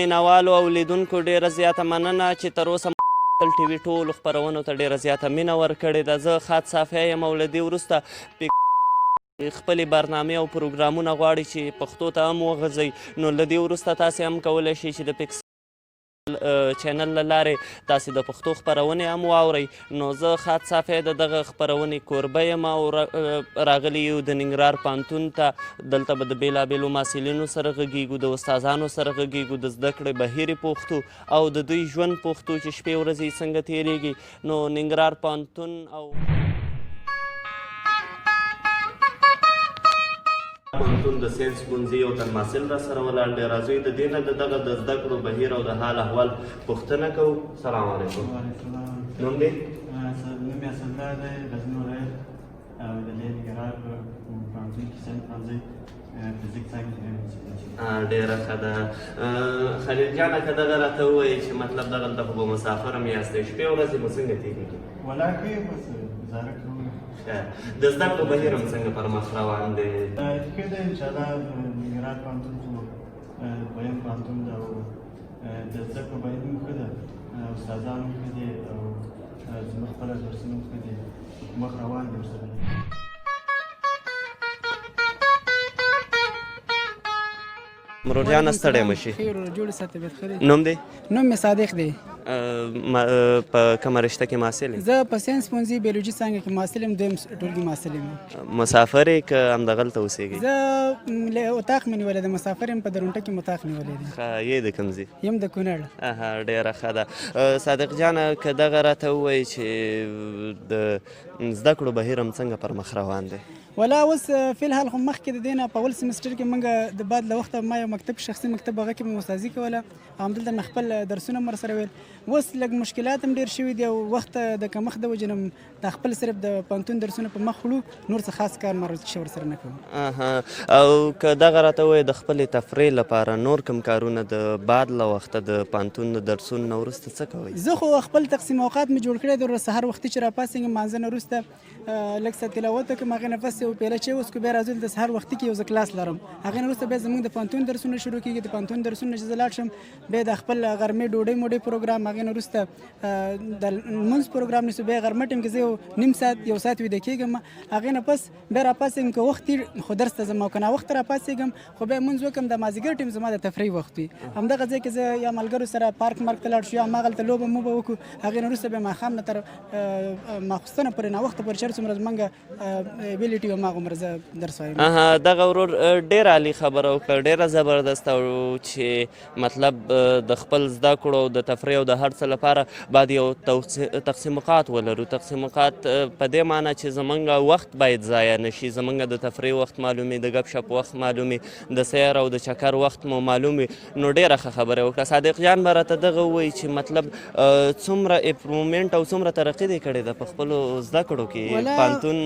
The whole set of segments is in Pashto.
مینوالو او لیدونکو ډېره زیاته مننه چې تر اوسه خپل ټي وي ټولو خپرونو ته ډېره زیاته مینه ورکړې ده. زه خاد صافی یم او له دې وروسته خپلې برنامې او پروګرامونه غواړي چې پښتو ته هم وغځوي، نو له دې وروسته تاسې هم کولی شئ چې د چینل له لارې تاسې د پښتو خپرونې هم واورئ. نو زه خاد صافی د دغه خپرونې کوربه یم او راغلي یو د ننګرهار پوهنتون ته. دلته به د بېلابېلو محصلینو سره غږیږو، د استادانو سره غږیږو، د زده کړې بهیر یې پوښتو او د دوی ژوند پوښتو چې شپې ورځې څنګه تېرېږي. نو ننګرهار پوهنتون او پوهنتون د ساینس ښوونځي یو تن محصل را سره ولاړ دی. راځئ د دې نه د دغه د زده کړو بهیر او د حال احوال پوښتنه کوو. سلام علیکم. نوم دی؟ نوم یې اسدالله دی، غزني ولایت او د ننګرهار په پوهنتون کې ساینس ښوونځی فزیک ساینس. ډېره ښه ده. خلیل جانه که دغه راته ووایي چې مطلب دغلته خو به مسافر هم یاستئ، شپې ورځې مو څنګه تېرېږي؟ ولاړ کې بس ګزاره کوو. د زده کړو بهیر هم څنګه پر مخ روان دی؟ ښه دی انشاءالله. ننګرهار پوهنتون خو دویم پوهنتون ده او د زده کړو بهیر هم ښه ده، استادان هم ښه دي او زموږ خپله درسونه هم ښه دي، مخ روان دي ورسره. مرور جانه ستړی مه شي. نوم دی؟ نوم مې صادق دی. په کومه رشته کې محصل یې؟ زه په ساینس ښوونځي بیولوژي څانګه کې محصل یم، دویم ټولګي محصل یم. مسافر یې که همدغلته اوسېږئ؟ زه اتاق مې نیولی دی، مسافر یم، په درونټه کې مې اتاق نیولی دی. ښه، یې د کوم ځای؟ یم د کونړ. ډېره ښه ده. صادق جانه که دغه راته ووایي چې د زده کړو بهیر هم څنګه پر مخ روان دی؟ ولا اوس فی الحال خو مخکې د دې نه په اول سمسټر کې موږ د بعد له وخته ما یو مکتب شخصي مکتب هغه کې مې استادي کوله او همدلته مې خپل درسونه هم ورسره ویل. اوس لږ مشکلات هم ډېر شوي دي او وخت د کمښت د وجې نه دا خپل صرف د پوهنتون درسونه په مخ وړو، نور څه خاص کار مروجي ورسره نه کوو. او که دغه راته ووایي د خپلې تفریح لپاره نور کوم کارونه د بعد له وخته د پوهنتون د درسونو نه وروسته څه کوئ؟ زه خو خپل تقسیم اوقات مې جوړ کړی دی. سهار وختي چې راپاڅېږم لمانځه نه وروسته لږ څه تلاوت وکړم، هغې نه پس یو پیاله چای وڅښو، بیا راځو د سهار وختي کې یو زه کلاس لرم، هغې نه وروسته بیا زموږ د پوهنتون درسونه شروع کېږي. د پوهنتون درسونه چې زه لاړ شم بیا د خپل غرمې ډوډۍ موډۍ پروګرام، هغې نه وروسته د لمونځ پروګرام نیسو، بیا غرمه ټیم کې زه یو نیم ساعت یو ساعت ویده کېږم، هغې نه پس بیا راپاڅېږم که وخت خو درس ته ځم او که ناوخته راپاڅېږم خو بیا لمونځ وکړم. د مازدیګر ټیم زما د تفریح وخت وي، همدغه ځای کې زه یا ملګرو سره پارک مارک ته لاړ شو یا هماغلته لوبه موبه وکړو، هغې نه وروسته بیا ماښام نه تر ماخوستنه پورې ناوخته پورې چې هر څومره زمونږ ابیلیټي وي هماغومره زه درس وایم. دغه ورور ډېره عالي خبره وکړه، ډېره زبردسته او چې مطلب د خپل زده کړو او د تفریح او د هر څه لپاره باید یو تقسیمات ولرو. تقسیمات په دې معنی چې زمونږ وخت باید ضایع نه شي، زمونږ د تفریح وخت معلوم وي، د ګپ شپ وخت معلوم وي، د سیر او د چکر وخت مو معلوم وي. نو ډېره ښه خبره وکړه. صادق جان به راته دغه ووایي چې مطلب څومره امپرومنټ او څومره ترقي دې کړې ده په خپلو زده کړو کې؟ پوهنتون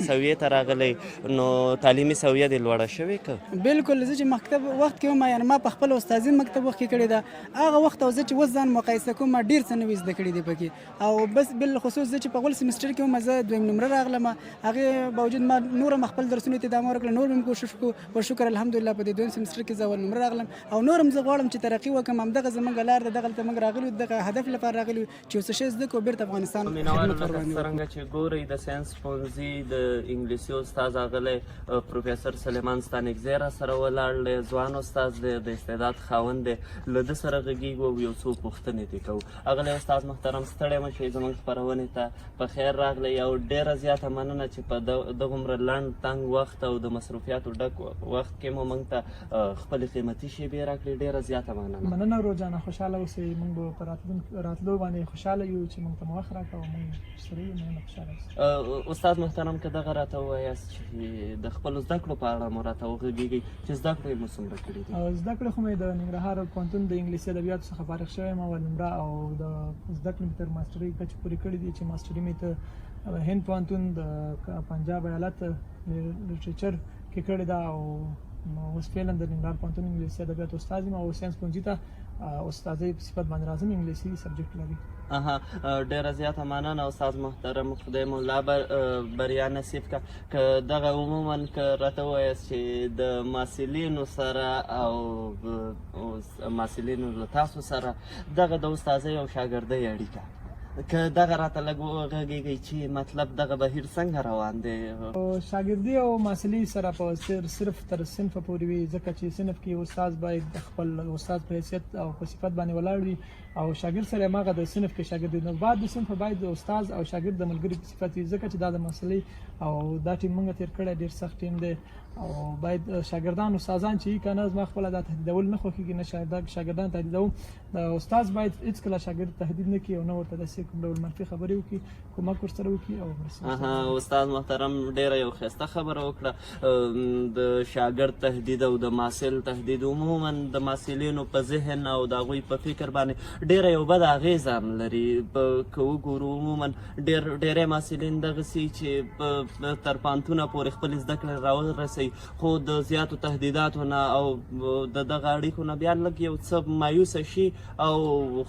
سویې ته راغلی نو تعلیمي سویه دې لوړه شوې که؟ بلکل. زه چې مکتب وخت کې وم، یعنې ما په خپل استادي مکتب وخت کې کړې ده هغه وخت او زه چې اوس ځان مقایسه کوم ما ډېر څه نوي زده کړي دي پکې. او بس بالخصوص زه چې په اول سمسټر کې وم زه دویم نمره راغلم، هغې باوجود ما نور هم خپل درسونو ته ادامه ورکړه، نور هم کوشش وکړو په شکر الحمدلله په دې دویم سمسټر کې زه اول نمره راغلم او نور هم زه غواړم چې ترقي وکړم. همدغه زموږ لار ده، دغلته موږ راغلي دغه هدف لپاره راغلي چې یو څه شی زده کړو بیرته افغانستان خدمت ورباندې. څرنګه چې ګورئ د ساینس ښوونځي د انګلیسي استاد اغلی پروفیسر سلیمان ستانکزی را سره ولاړ دی، ځوان استاد دی، د استعداد خاوند دی. له ده سره غږیږو او یو څو پوښتنې ترې کوو. اغلی استاد محترم ستړی مه شئ، زموږ خپرونې ته په خیر راغلی او ډېره زیاته مننه چې په دغومره لنډ تنګ وخت او د مصروفیاتو ډک وخت کې مو موږ ته خپلې قیمتي شیبې راکړې. ډېره زیاته مننه روزانه خوشحاله اوسئ. موږ به په راتلو باندې خوشحاله یو چې موږ ته مو وخت راکړه او موږ سره یو مننه خوشحاله اوسئ. استاد محترم که دغه راته ووایاست چې د خپلو زده کړو په اړه مو راته وغږېږئ چې زده کړې مو څومره کړي دي؟ زده کړې خو مې د ننګرهار پوهنتون د انګلیسي ادبیاتو څخه فارغ شوی یم اول نمره او د زده کړې مې تر ماسټرۍ کچې پورې کړي دي چې ماسټري مې ته هند پوهنتون د پنجاب ایالت لټریچر کې کړې ده او اوس فعلا د ننګرهار پوهنتون انګلیسي ادبیاتو استاد یم او ساینس ښوونځي ته استادۍ په صفت باندې راځم انګلیسي سبجیکټ لري. ډیره زیاته مننه استاد محترم، خدای مو لا بریا نصیب که دغه عموما که راته ووایاست چې د محصلینو سره او محصلینو له تاسو سره دغه د استادۍ او شاګردۍ اړیکه که دغه راته لږ وغږېږئ چې مطلب دغه بهیر څنګه روان دی؟ شاګردي او محصلي سره په صرف تر صنفه پورې وي، ځکه چې صنف کې استاد باید خپل استاد په حیثیت او په صفت باندې ولاړ وي او شاګرد سره هماغه د صنف کې شاګرد وي. نو بعد د صنف باید د استاد او شاګرد د ملګري په صفت وي، ځکه چې دا د محصلي او دا ټیم موږ تېر کړی ډېر سخت ټیم دی او باید شاګردان استادان چې که نه زما خپله دا تهدیدول نه خوښېږي، نه شاګردان تهدیدوم. د استاد باید هېڅکله شاګرد تهدید نه کړي او نه ورته داسې کوم ډول منفي خبرې وکړي، کومک ورسره وکړي او استاد محترم ډېره یو ښایسته خبره وکړه. د شاګرد تهدید او د محصل تهدید عموما د محصلینو په ذهن او د هغوی په فکر باندې ډېره یو بده اغېزه هم لري. که وګورو عموما ډېری محصلین دغسې چې تر پوهنتونه پورې خپلې زده کړې راورسوي، خو د زیاتو تهدیداتو نه او د دغه اړیکو نه بیا لږ یو څه مایوسه شي او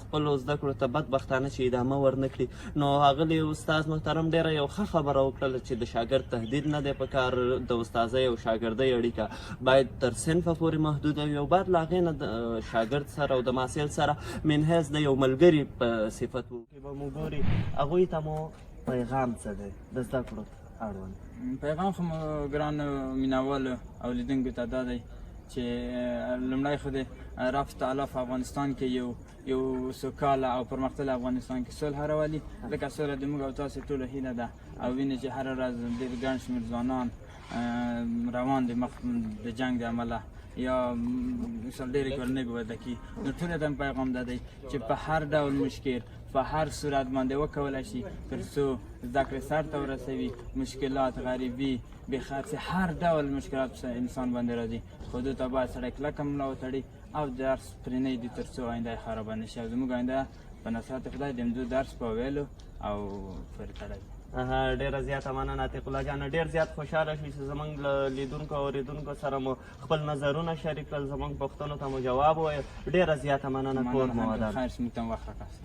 خپلو زده کړو ته بدبختانه چې ادامه ورنه کړي. نو ښاغلي استاد محترم ډېره یو ښه خبره وکړله چې د شاګرد تهدید نه دی په کار، د استادۍ او شاګردۍ اړیکه باید تر صنفه پورې محدوده وي او باید له هغې نه د شاګرد سره او د محصل سره من حیث د یو ملګري په صفت به مو ګوري. هغوی ته مو پیغام څه دی د زده کړو اړوند؟ پیغام خو مو ګران مینوالو او لیدونکو ته دا دی چې لومړی خو د رب تعالی په افغانستان کې یو سوکاله او پرمختللی افغانستان کې صلح راولي، ځکه صلح د موږ او تاسو ټولو هیله ده او وینې چې هره ورځ ډېر ګڼ شمېر ځوانان روان دي مخ د جنګ د امله یا مثال ډېرې کورنۍ به وده کړي. نو ټولو ته پیغام دا دی چې په هر ډول مشکل په هر صورت باندې وکولی شي تر څو زده کړې سر ته ورسوي. مشکلات، غریبي، بېخرڅي، هر ډول مشکلات په انسان باندې راځي، خو دو ته باید سړی کلکه ملا وتړي او درس پرې نه ږدي تر څو آینده یې خرابه نه شي. او زموږ آینده په نصرت خدای د همدو درس په ویلو او پرې تړی. ډېره زیاته مننه عتیق الله جانه. ډېر زیات خوشحاله شوي چې زموږ له لیدونکو او اورېدونکو سره مو خپل نظرونه شریک کړل، زموږ پوښتنو ته مو جواب وویل. ډېره زیاته مننه. کور مو ودان. خیر، موږ ته هم وخت راکړه.